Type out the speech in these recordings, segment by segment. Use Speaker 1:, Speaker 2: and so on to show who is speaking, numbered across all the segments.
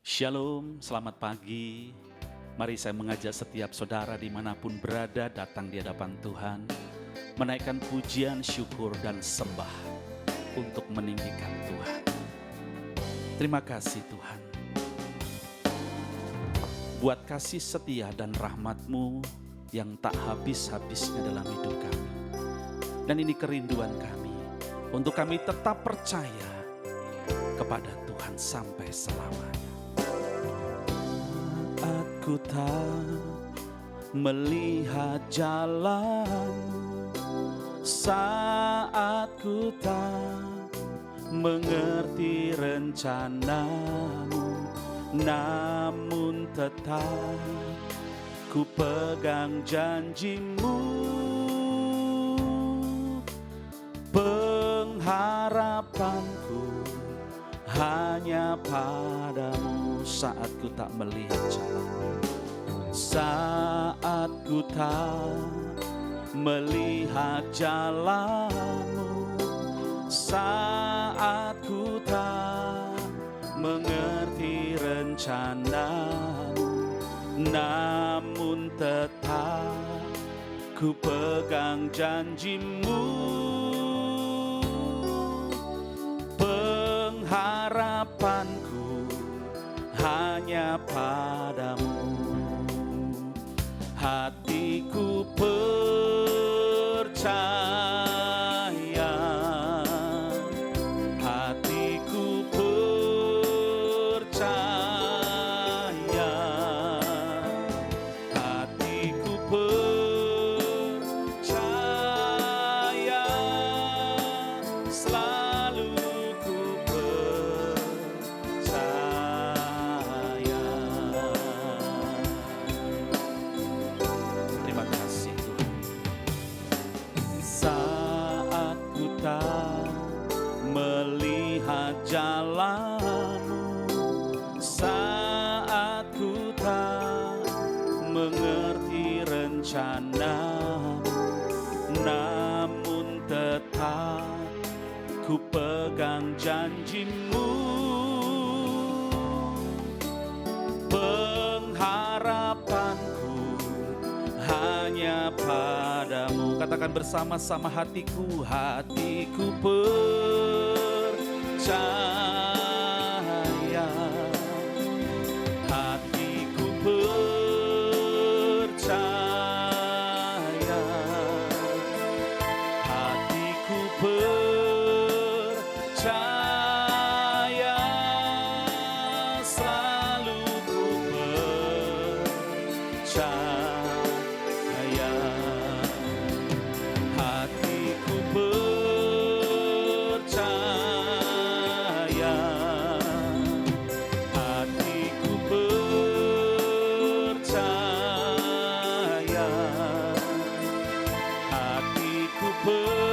Speaker 1: Shalom, selamat pagi. Mari saya mengajak setiap saudara dimanapun berada datang di hadapan Tuhan, menaikkan pujian, syukur, dan sembah untuk meninggikan Tuhan. Terima kasih Tuhan, buat kasih setia dan rahmat-Mu yang tak habis-habisnya dalam hidup kami. Dan ini kerinduan kami, untuk kami tetap percaya kepada Tuhan sampai selamanya. Saat ku tak melihat jalan-Mu, saat ku tak mengerti rencana-Mu, namun tetap ku pegang janji-Mu. Pengharapanku hanya padamu saat ku tak melihat jalan, saat ku tak melihat jalan-Mu, saat ku tak mengerti rencana-Mu, namun tetap ku pegang janji-Mu. Harapanku hanya padamu, hatiku percaya, hatiku percaya, hatiku percaya, selalu melihat jalan-Mu, saat ku tak mengerti rencana-Mu, namun tetap ku pegang janji-Mu. Pengharapanku hanya padamu. Katakan bersama-sama, hatiku percaya, hatiku percaya, hatiku percaya, selalu ku percaya, hatiku percaya, hatiku percaya, hatiku percaya,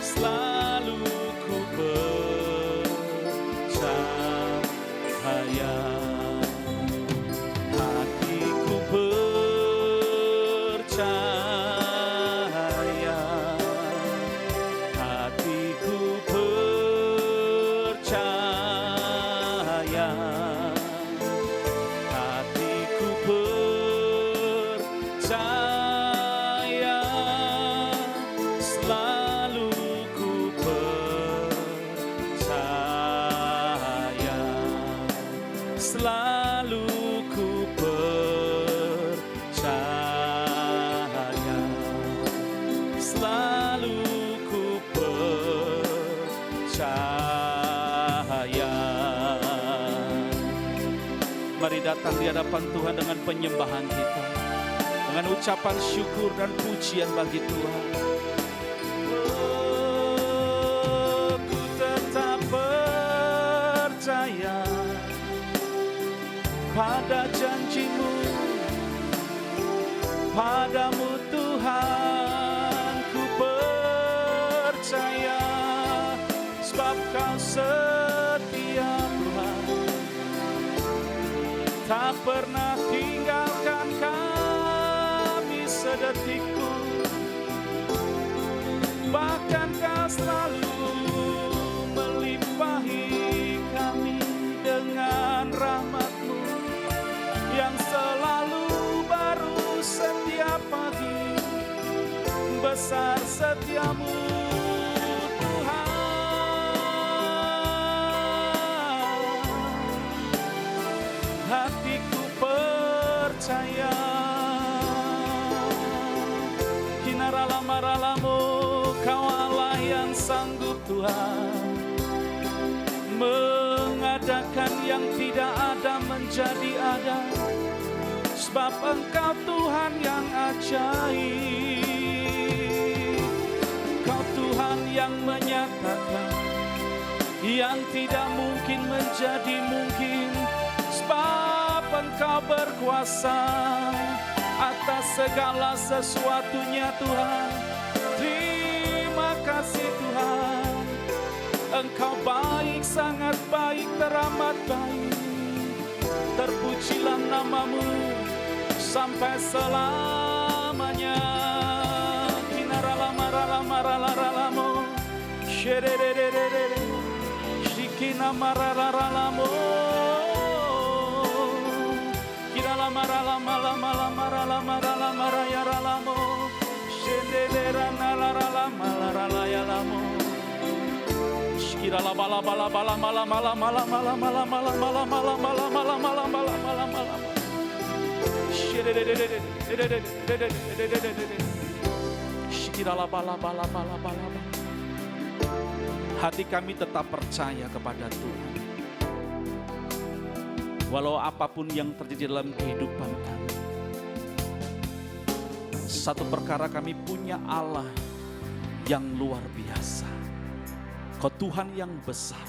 Speaker 1: selalu ku percaya, hatiku percaya, hatiku percaya, hatiku percaya, selalu ku percaya, selalu ku percaya, selalu ku percaya. Mari datang di hadapan Tuhan dengan penyembahan kita, dengan ucapan syukur dan pujian bagi Tuhan. Oh, ku tetap percaya pada janji-Mu, padamu Tuhan ku percaya, sebab Kau setia Tuhan, tak pernah tinggalkan kami sedetik pun, bahkan Kau selalu setiamu Tuhan. Hatiku percaya, kinaralamaralamu, Kau Allah yang sanggup Tuhan, mengadakan yang tidak ada menjadi ada. Sebab Engkau Tuhan yang ajaib, Kau Tuhan yang menyatakan yang tidak mungkin menjadi mungkin. Sebab Engkau berkuasa atas segala sesuatunya Tuhan. Terima kasih Tuhan, Engkau baik, sangat baik, teramat baik. Terpujilah namamu sampai selamanya. Kinaralamaralamaralamu, shererererere, shikinamaralamu, kiralamaralamalamalamalamaralamarayaralamu, shendeleranalaralamaralalayalamu, shikiralabalabalabalamalamalamalamalamalamalamalamalamalamalamalamalamalam. Hati kami tetap percaya kepada Tuhan. Walau apapun yang terjadi dalam kehidupan kami, satu perkara kami punya Allah yang luar biasa. Kau Tuhan yang besar,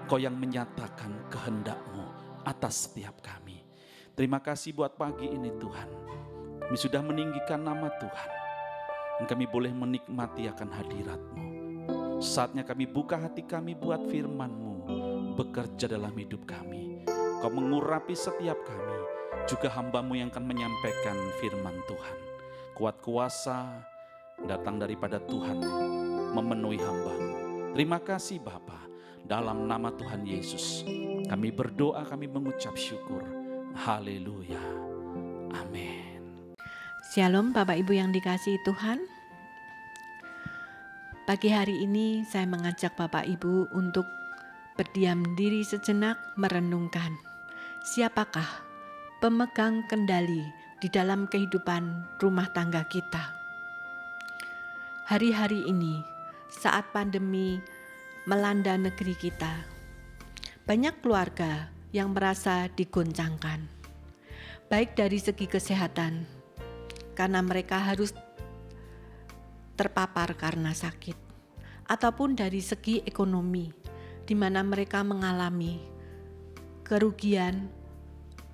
Speaker 1: Kau yang menyatakan kehendak-Mu atas setiap kami. Terima kasih buat pagi ini Tuhan. Kami sudah meninggikan nama Tuhan, dan kami boleh menikmati akan hadirat-Mu. Saatnya kami buka hati kami buat firman-Mu bekerja dalam hidup kami. Kau mengurapi setiap kami, juga hamba-Mu yang akan menyampaikan firman Tuhan. Kuat kuasa datang daripada Tuhan memenuhi hamba-Mu. Terima kasih Bapa, dalam nama Tuhan Yesus kami berdoa, kami mengucap syukur. Haleluya. Amin.
Speaker 2: Shalom Bapak Ibu yang dikasihi Tuhan. Pagi hari ini saya mengajak Bapak Ibu untuk berdiam diri sejenak, merenungkan siapakah pemegang kendali di dalam kehidupan rumah tangga kita. Hari-hari ini saat pandemi melanda negeri kita, banyak keluarga yang merasa digoncangkan, baik dari segi kesehatan, karena mereka harus terpapar karena sakit, ataupun dari segi ekonomi, di mana mereka mengalami kerugian,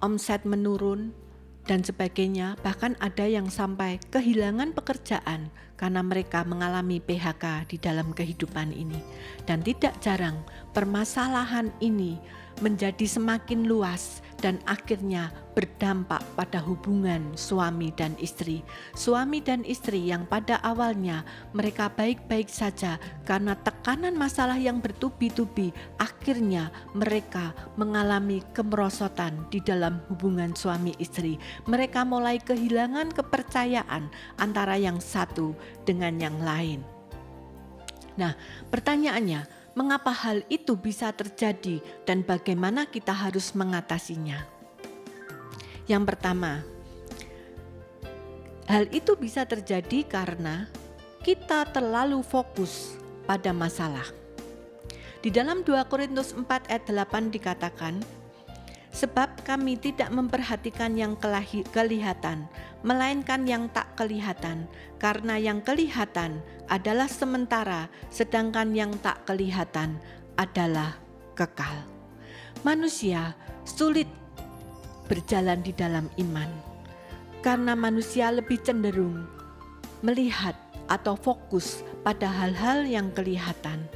Speaker 2: omset menurun, dan sebagainya. Bahkan ada yang sampai kehilangan pekerjaan karena mereka mengalami PHK di dalam kehidupan ini. Dan tidak jarang permasalahan ini menjadi semakin luas dan akhirnya berdampak pada hubungan suami dan istri. Suami dan istri yang pada awalnya mereka baik-baik saja, karena tekanan masalah yang bertubi-tubi, akhirnya mereka mengalami kemerosotan di dalam hubungan suami istri. Mereka mulai kehilangan kepercayaan antara yang satu dengan yang lain. Nah, pertanyaannya, mengapa hal itu bisa terjadi dan bagaimana kita harus mengatasinya? Yang pertama, hal itu bisa terjadi karena kita terlalu fokus pada masalah. Di dalam 2 Korintus 4 ayat 8 dikatakan, sebab kami tidak memperhatikan yang kelihatan, melainkan yang tak kelihatan, karena yang kelihatan adalah sementara, sedangkan yang tak kelihatan adalah kekal. Manusia sulit berjalan di dalam iman, karena manusia lebih cenderung melihat atau fokus pada hal-hal yang kelihatan.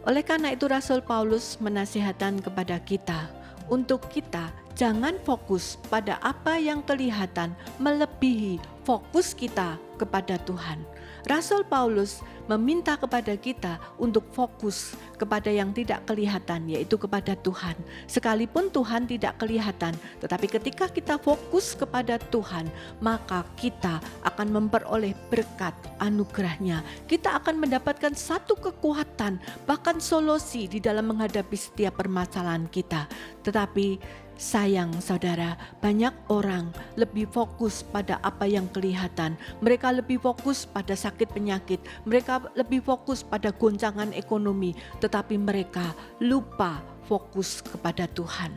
Speaker 2: Oleh karena itu Rasul Paulus menasihatkan kepada kita untuk kita jangan fokus pada apa yang kelihatan melebihi fokus kita kepada Tuhan. Rasul Paulus meminta kepada kita untuk fokus kepada yang tidak kelihatan, yaitu kepada Tuhan. Sekalipun Tuhan tidak kelihatan, tetapi ketika kita fokus kepada Tuhan, maka kita akan memperoleh berkat anugerahnya. Kita akan mendapatkan satu kekuatan, bahkan solusi di dalam menghadapi setiap permasalahan kita. Tetapi sayang saudara, banyak orang lebih fokus pada apa yang kelihatan. Mereka lebih fokus pada sakit penyakit. Mereka lebih fokus pada goncangan ekonomi. Tetapi mereka lupa fokus kepada Tuhan.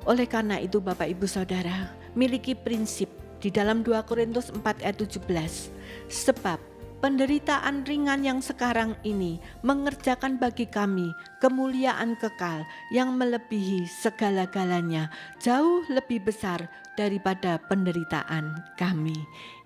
Speaker 2: Oleh karena itu Bapak Ibu Saudara, miliki prinsip di dalam 2 Korintus 4 ayat 17. Sebab penderitaan ringan yang sekarang ini mengerjakan bagi kami kemuliaan kekal yang melebihi segala-galanya, jauh lebih besar daripada penderitaan kami.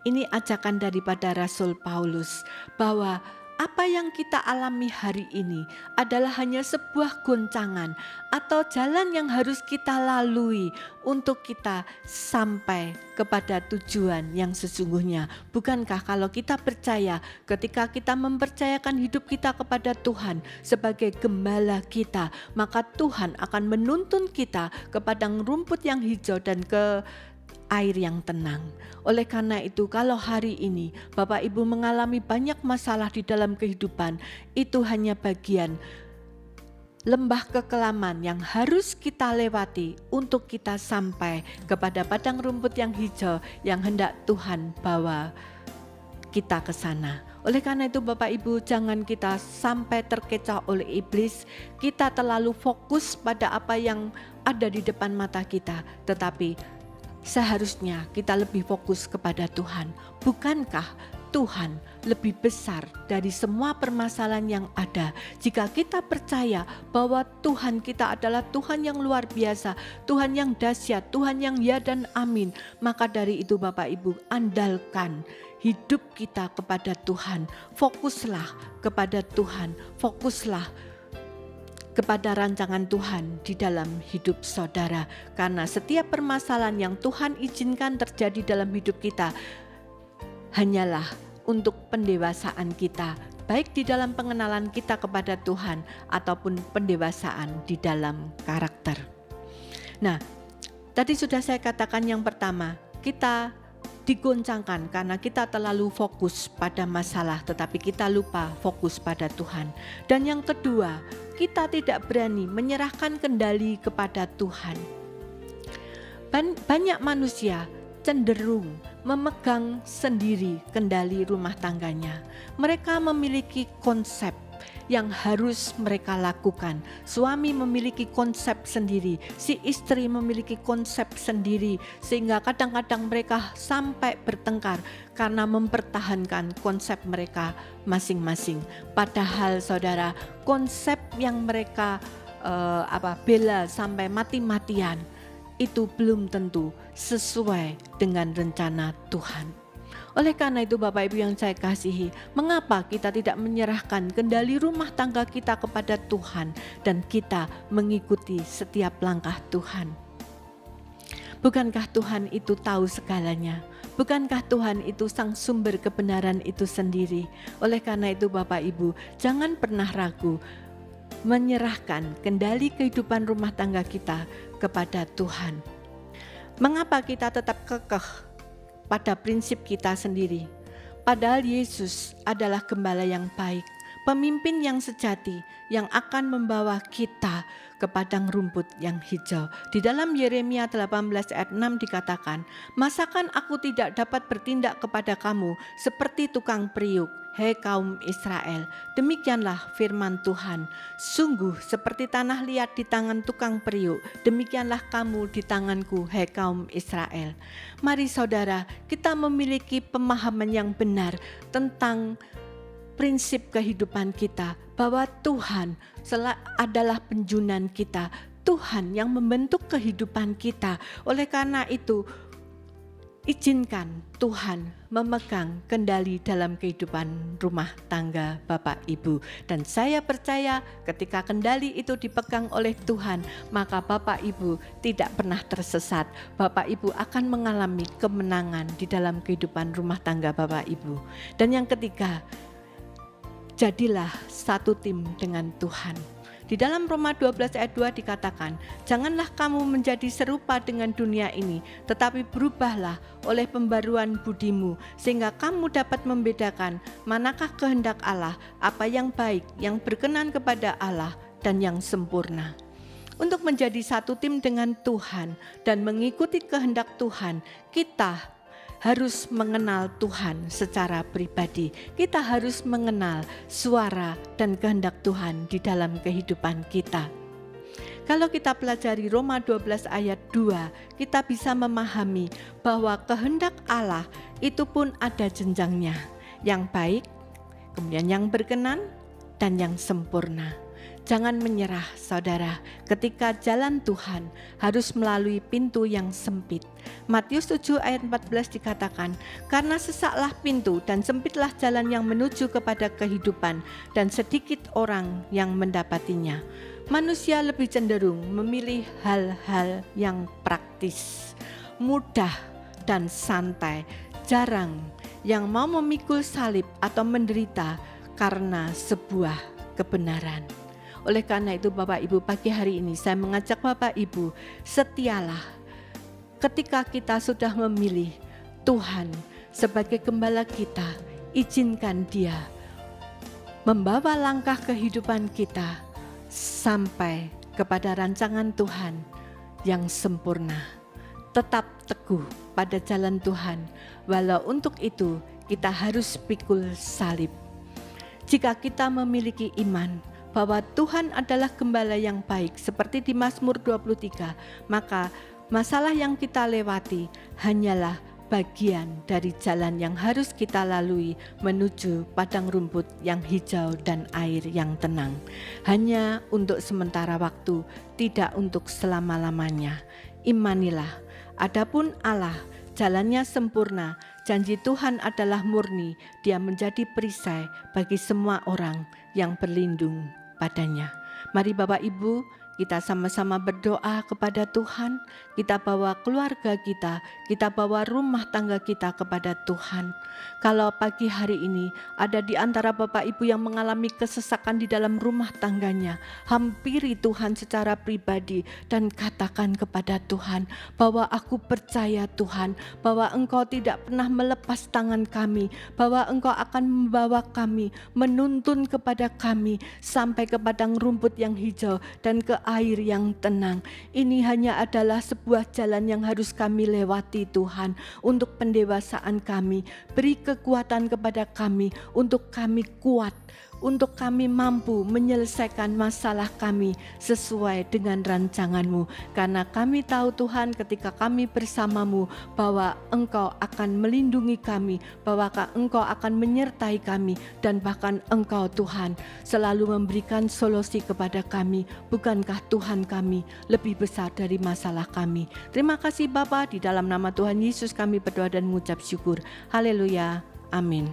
Speaker 2: Ini ajakan daripada Rasul Paulus bahwa apa yang kita alami hari ini adalah hanya sebuah goncangan atau jalan yang harus kita lalui untuk kita sampai kepada tujuan yang sesungguhnya. Bukankah kalau kita percaya, ketika kita mempercayakan hidup kita kepada Tuhan sebagai gembala kita, maka Tuhan akan menuntun kita ke padang rumput yang hijau dan ke air yang tenang. Oleh karena itu, kalau hari ini Bapak Ibu mengalami banyak masalah di dalam kehidupan, itu hanya bagian lembah kekelaman yang harus kita lewati untuk kita sampai kepada padang rumput yang hijau yang hendak Tuhan bawa kita ke sana. Oleh karena itu Bapak Ibu, jangan kita sampai terkecoh oleh iblis. Kita terlalu fokus pada apa yang ada di depan mata kita, tetapi seharusnya kita lebih fokus kepada Tuhan. Bukankah Tuhan lebih besar dari semua permasalahan yang ada? Jika kita percaya bahwa Tuhan kita adalah Tuhan yang luar biasa, Tuhan yang dahsyat, Tuhan yang ya dan amin, maka dari itu Bapak Ibu, andalkan hidup kita kepada Tuhan. Fokuslah kepada Tuhan, fokuslah kepada rancangan Tuhan di dalam hidup saudara. Karena setiap permasalahan yang Tuhan izinkan terjadi dalam hidup kita hanyalah untuk pendewasaan kita, baik di dalam pengenalan kita kepada Tuhan ataupun pendewasaan di dalam karakter. Nah, tadi sudah saya katakan yang pertama, kita digoncangkan karena kita terlalu fokus pada masalah, tetapi kita lupa fokus pada Tuhan. Dan yang kedua, kita tidak berani menyerahkan kendali kepada Tuhan. Banyak manusia cenderung memegang sendiri kendali rumah tangganya. Mereka memiliki konsep yang harus mereka lakukan. Suami memiliki konsep sendiri, si istri memiliki konsep sendiri, sehingga kadang-kadang mereka sampai bertengkar karena mempertahankan konsep mereka masing-masing. Padahal saudara, konsep yang mereka bela sampai mati-matian itu belum tentu sesuai dengan rencana Tuhan. Oleh karena itu Bapak Ibu yang saya kasihi, mengapa kita tidak menyerahkan kendali rumah tangga kita kepada Tuhan dan kita mengikuti setiap langkah Tuhan? Bukankah Tuhan itu tahu segalanya? Bukankah Tuhan itu sang sumber kebenaran itu sendiri? Oleh karena itu Bapak Ibu, jangan pernah ragu menyerahkan kendali kehidupan rumah tangga kita kepada Tuhan. Mengapa kita tetap kekeh pada prinsip kita sendiri? Padahal Yesus adalah gembala yang baik, pemimpin yang sejati yang akan membawa kita ke padang rumput yang hijau. Di dalam Yeremia 18 ayat 6 dikatakan, "Masakan aku tidak dapat bertindak kepada kamu seperti tukang periuk, hei kaum Israel? Demikianlah firman Tuhan. Sungguh seperti tanah liat di tangan tukang periuk, demikianlah kamu di tanganku, hei kaum Israel." Mari saudara, kita memiliki pemahaman yang benar tentang prinsip kehidupan kita, bahwa Tuhan adalah penjunan kita, Tuhan yang membentuk kehidupan kita. Oleh karena itu, Izinkan Tuhan memegang kendali dalam kehidupan rumah tangga Bapak Ibu. Dan saya percaya ketika kendali itu dipegang oleh Tuhan, maka Bapak Ibu tidak pernah tersesat. Bapak Ibu akan mengalami kemenangan di dalam kehidupan rumah tangga Bapak Ibu. Dan yang ketiga, jadilah satu tim dengan Tuhan. Di dalam Roma 12 ayat 2 dikatakan, janganlah kamu menjadi serupa dengan dunia ini, tetapi berubahlah oleh pembaruan budimu, sehingga kamu dapat membedakan manakah kehendak Allah, apa yang baik, yang berkenan kepada Allah, dan yang sempurna. Untuk menjadi satu tim dengan Tuhan dan mengikuti kehendak Tuhan, kita harus mengenal Tuhan secara pribadi. Kita harus mengenal suara dan kehendak Tuhan di dalam kehidupan kita. Kalau kita pelajari Roma 12 ayat 2, kita bisa memahami bahwa kehendak Allah itu pun ada jenjangnya. Yang baik, kemudian yang berkenan, dan yang sempurna. Jangan menyerah saudara, ketika jalan Tuhan harus melalui pintu yang sempit. Matius 7 ayat 14 dikatakan, karena sesaklah pintu dan sempitlah jalan yang menuju kepada kehidupan, dan sedikit orang yang mendapatinya. Manusia lebih cenderung memilih hal-hal yang praktis, mudah dan santai, jarang yang mau memikul salib atau menderita karena sebuah kebenaran. Oleh karena itu Bapak Ibu, pagi hari ini saya mengajak Bapak Ibu, setialah ketika kita sudah memilih Tuhan sebagai gembala kita, izinkan Dia membawa langkah kehidupan kita sampai kepada rancangan Tuhan yang sempurna. Tetap teguh pada jalan Tuhan, walau untuk itu kita harus pikul salib. Jika kita memiliki iman bahwa Tuhan adalah gembala yang baik seperti di Mazmur 23, maka masalah yang kita lewati hanyalah bagian dari jalan yang harus kita lalui menuju padang rumput yang hijau dan air yang tenang. Hanya untuk sementara waktu, tidak untuk selama-lamanya. Imanilah, adapun Allah jalannya sempurna, janji Tuhan adalah murni, Dia menjadi perisai bagi semua orang yang berlindung padanya. Mari Bapak Ibu, kita sama-sama berdoa kepada Tuhan. Kita bawa keluarga kita bawa rumah tangga kita kepada Tuhan. Kalau pagi hari ini ada di antara Bapak Ibu yang mengalami kesesakan di dalam rumah tangganya, hampiri Tuhan secara pribadi dan katakan kepada Tuhan bahwa aku percaya Tuhan, bahwa Engkau tidak pernah melepas tangan kami, bahwa Engkau akan membawa kami, menuntun kepada kami sampai ke padang rumput yang hijau dan ke air yang tenang. Ini hanya adalah sebuah jalan yang harus kami lewati Tuhan, untuk pendewasaan kami. Beri kekuatan kepada kami untuk kami kuat, untuk kami mampu menyelesaikan masalah kami sesuai dengan rancangan-Mu. Karena kami tahu Tuhan, ketika kami bersama-Mu, bahwa Engkau akan melindungi kami, bahwa Engkau akan menyertai kami, dan bahkan Engkau Tuhan selalu memberikan solusi kepada kami. Bukankah Tuhan kami lebih besar dari masalah kami? Terima kasih Bapa, di dalam nama Tuhan Yesus kami berdoa dan mengucap syukur. Haleluya, amin.